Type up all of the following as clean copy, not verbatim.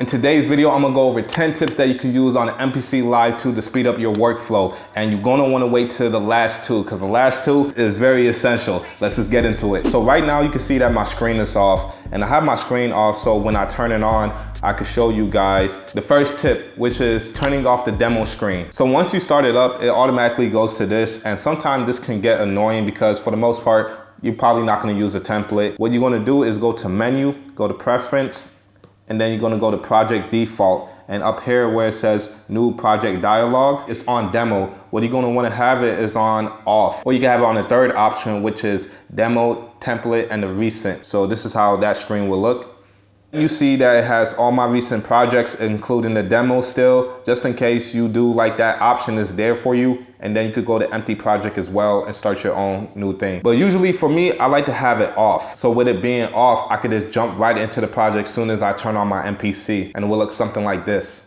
In today's video, I'm gonna go over 10 tips that you can use on MPC Live 2 to speed up your workflow. And you're gonna wanna wait to the last two because the last two is very essential. Let's just get into it. So right now you can see that my screen is off and I have my screen off so when I turn it on, I can show you guys the first tip, which is turning off the demo screen. So once you start it up, it automatically goes to this, and sometimes this can get annoying because for the most part, you're probably not gonna use a template. What you're gonna do is go to menu, go to preference, and then you're gonna go to project default. And up here where it says new project dialog, it's on demo. What you're gonna wanna have it is on off. Or you can have it on the third option, which is demo, template, and the recent. So this is how that screen will look. You see that it has all my recent projects, including the demo still, just in case you do like that option is there for you. And then you could go to empty project as well and start your own new thing. But usually for me, I like to have it off. So with it being off, I could just jump right into the project as soon as I turn on my MPC, and it will look something like this.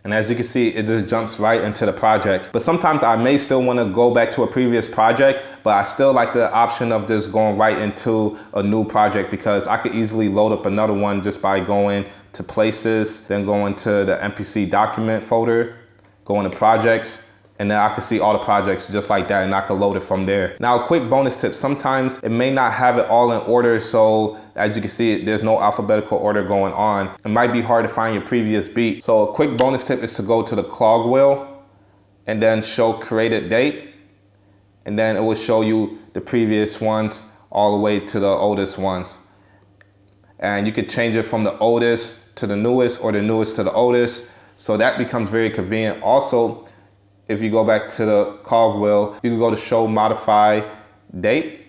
And as you can see, it just jumps right into the project. But sometimes I may still want to go back to a previous project, but I still like the option of just going right into a new project because I could easily load up another one just by going to places, then going to the MPC document folder, going to projects, and then I can see all the projects just like that and I can load it from there. Now, a quick bonus tip, sometimes it may not have it all in order, so as you can see, there's no alphabetical order going on. It might be hard to find your previous beat. So a quick bonus tip is to go to the clog wheel and then show created date, and then it will show you the previous ones all the way to the oldest ones. And you could change it from the oldest to the newest or the newest to the oldest. So that becomes very convenient. Also, if you go back to the cogwheel, you can go to show modify date,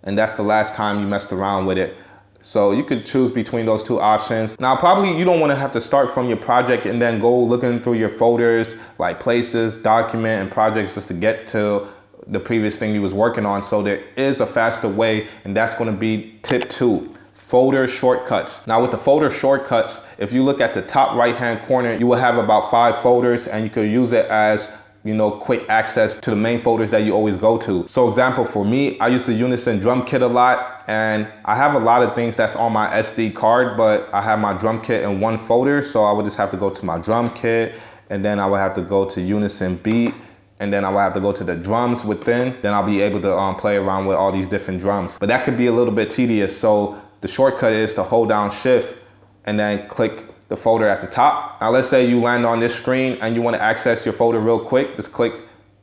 and that's the last time you messed around with it. So you could choose between those two options. Now, probably you don't want to have to start from your project and then go looking through your folders like places, document, and projects just to get to the previous thing you was working on. So there is a faster way, and that's going to be tip 2. Folder shortcuts. Now with the folder shortcuts, if you look at the top right hand corner, you will have about 5 folders, and you could use it as, you know, quick access to the main folders that you always go to. So example, for me, I use the Unison drum kit a lot, and I have a lot of things that's on my SD card, but I have my drum kit in one folder. So I would just have to go to my drum kit, and then I would have to go to Unison beat, and then I will have to go to the drums within. Then I'll be able to play around with all these different drums. But that could be a little bit tedious. So the shortcut is to hold down shift and then click the folder at the top. Now let's say you land on this screen and you want to access your folder real quick. Just click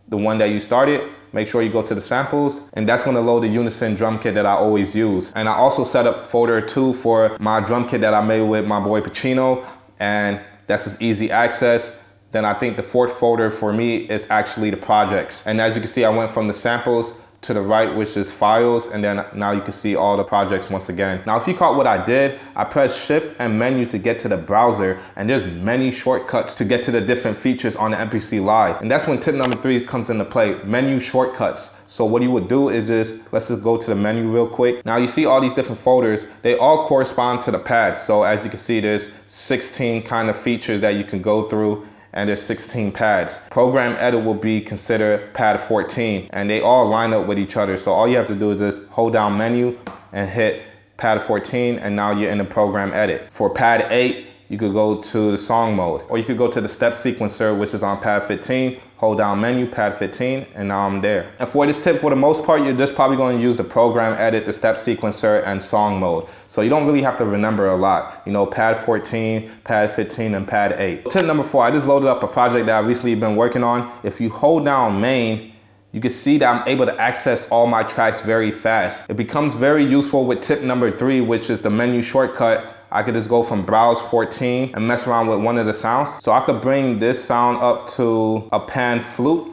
the one that you started. Make sure you go to the samples, and that's going to load the Unison drum kit that I always use. And I also set up folder 2 for my drum kit that I made with my boy Pacino, and that's just easy access. Then I think the 4th folder for me is actually the projects. And as you can see, I went from the samples to the right, which is files, and then now you can see all the projects once again. Now, if you caught what I did, I pressed shift and menu to get to the browser, and there's many shortcuts to get to the different features on the MPC Live. And that's when tip number 3 comes into play, menu shortcuts. So what you would do is let's just go to the menu real quick. Now you see all these different folders, they all correspond to the pads. So as you can see, there's 16 kind of features that you can go through, and there's 16 pads. Program edit will be considered pad 14, and they all line up with each other. So all you have to do is just hold down menu and hit pad 14, and now you're in the program edit. For pad 8, you could go to the song mode, or you could go to the step sequencer, which is on pad 15, hold down menu, pad 15, and now I'm there. And for this tip, for the most part, you're just probably going to use the program edit, the step sequencer, and song mode. So you don't really have to remember a lot. You know, pad 14, pad 15, and pad 8. Tip number 4, I just loaded up a project that I've recently been working on. If you hold down main, you can see that I'm able to access all my tracks very fast. It becomes very useful with tip number 3, which is the menu shortcut. I could just go from browse 14 and mess around with one of the sounds. So I could bring this sound up to a pan flute.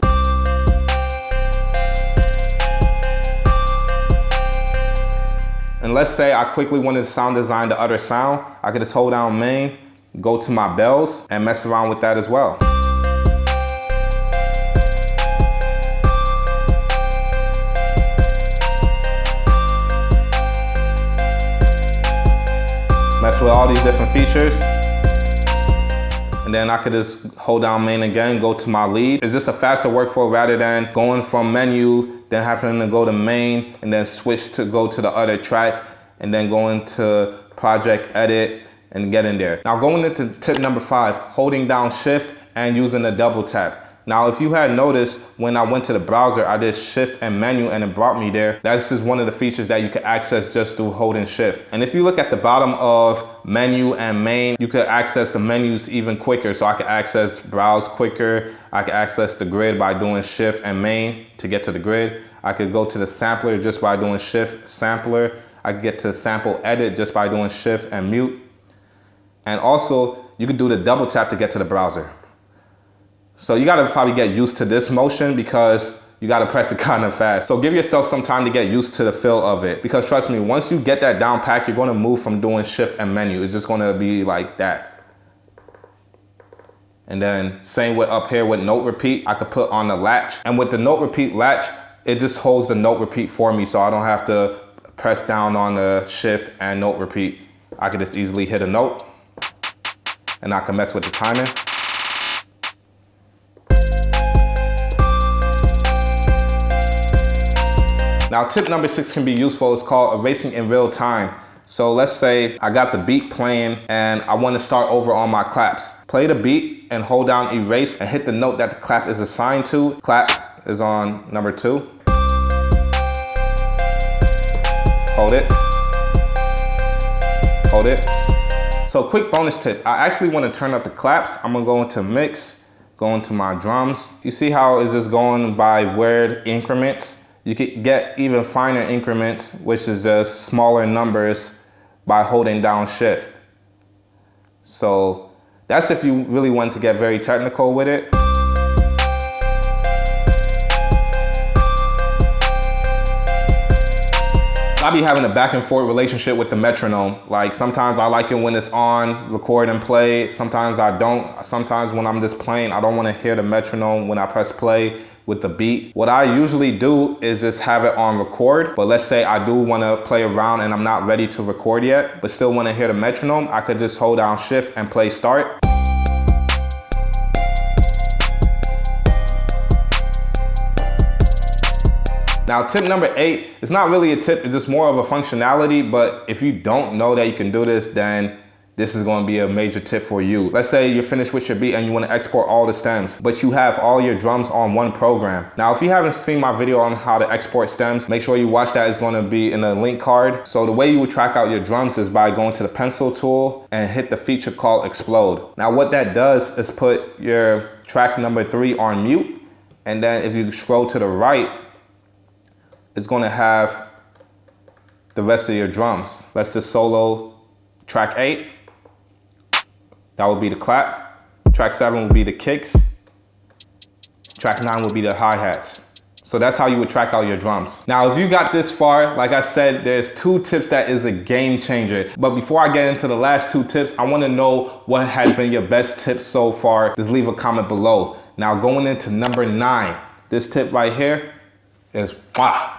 And let's say I quickly wanted to sound design the other sound. I could just hold down main, go to my bells, and mess around with that as well. Mess with all these different features. And then I could just hold down main again, go to my lead. It's just a faster workflow rather than going from menu, then having to go to main, and then switch to go to the other track, and then going to project edit, and get in there. Now going into tip number 5, holding down shift and using a double tap. Now, if you had noticed, when I went to the browser, I did shift and menu and it brought me there. That's just one of the features that you can access just through holding shift. And if you look at the bottom of menu and main, you could access the menus even quicker. So I could access browse quicker. I could access the grid by doing shift and main to get to the grid. I could go to the sampler just by doing shift sampler. I could get to sample edit just by doing shift and mute. And also you could do the double tap to get to the browser. So you gotta probably get used to this motion because you gotta press it kind of fast. So give yourself some time to get used to the feel of it, because trust me, once you get that down pat, you're gonna move from doing shift and menu. It's just gonna be like that. And then same with up here with note repeat, I could put on the latch. And with the note repeat latch, it just holds the note repeat for me, so I don't have to press down on the shift and note repeat. I could just easily hit a note and I can mess with the timing. Now tip number 6 can be useful. It's called erasing in real time. So let's say I got the beat playing and I want to start over on my claps. Play the beat and hold down erase and hit the note that the clap is assigned to. Clap is on number 2. Hold it. Hold it. So quick bonus tip. I actually want to turn up the claps. I'm gonna go into mix, go into my drums. You see how it's just going by weird increments? You could get even finer increments, which is just smaller numbers, by holding down shift. So that's if you really want to get very technical with it. I be having a back and forth relationship with the metronome. Like sometimes I like it when it's on, record and play. Sometimes I don't. Sometimes when I'm just playing, I don't want to hear the metronome when I press play with the beat. What I usually do is just have it on record, but let's say I do want to play around and I'm not ready to record yet, but still want to hear the metronome, I could just hold down shift and play start. Now tip number 8, it's not really a tip, it's just more of a functionality, but if you don't know that you can do this, then this is going to be a major tip for you. Let's say you're finished with your beat and you want to export all the stems, but you have all your drums on one program. Now, if you haven't seen my video on how to export stems, make sure you watch that. It's going to be in the link card. So the way you would track out your drums is by going to the pencil tool and hit the feature called explode. Now, what that does is put your track number 3 on mute. And then if you scroll to the right, it's going to have the rest of your drums. Let's just solo track 8. That would be the clap. Track 7 would be the kicks. Track 9 would be the hi-hats. So that's how you would track out your drums. Now, if you got this far, like I said, there's 2 tips that is a game changer. But before I get into the last 2 tips, I want to know what has been your best tip so far. Just leave a comment below. Now, going into number 9, this tip right here is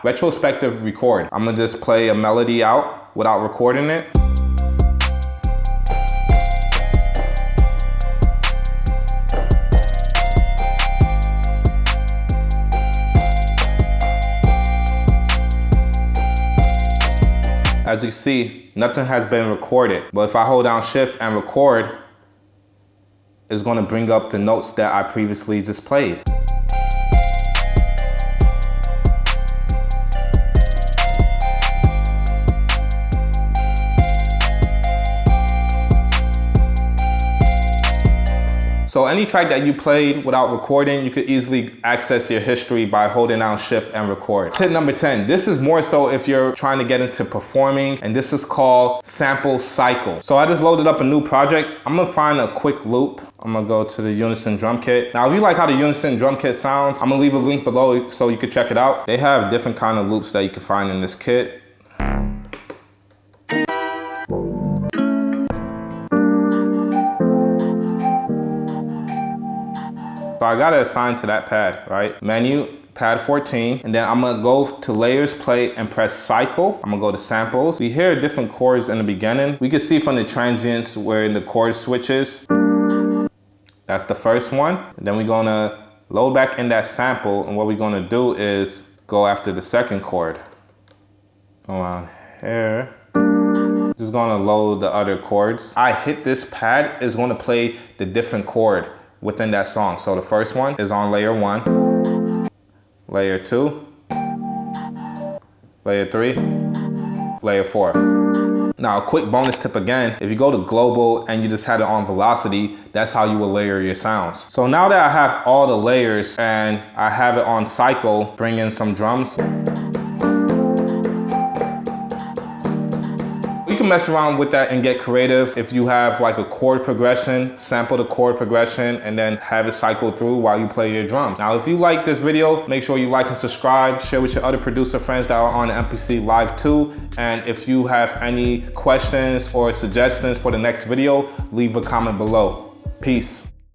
retrospective record. I'm gonna just play a melody out without recording it. As you see, nothing has been recorded, but if I hold down shift and record, it's going to bring up the notes that I previously just played. So any track that you played without recording, you could easily access your history by holding down shift and record. Tip number 10, this is more so if you're trying to get into performing, and this is called sample cycle. So I just loaded up a new project. I'm gonna find a quick loop. I'm gonna go to the Unison drum kit. Now, if you like how the Unison drum kit sounds, I'm gonna leave a link below so you can check it out. They have different kind of loops that you can find in this kit. So I gotta assign to that pad, right? Menu, pad 14, and then I'm gonna go to layers, play, and press cycle. I'm gonna go to samples. We hear different chords in the beginning. We can see from the transients where the chord switches. That's the first one. And then we're gonna load back in that sample, and what we're gonna do is go after the second chord. Go on here. Just gonna load the other chords. I hit this pad is gonna play the different chord within that song. So the first one is on layer 1, layer 2, layer 3, layer 4. Now a quick bonus tip again, if you go to global and you just had it on velocity, that's how you will layer your sounds. So now that I have all the layers and I have it on cycle, bring in some drums. You can mess around with that and get creative. If you have like a chord progression, sample the chord progression and then have it cycle through while you play your drums. Now, if you like this video, make sure you like and subscribe, share with your other producer friends that are on the MPC Live 2. And if you have any questions or suggestions for the next video, leave a comment below. Peace.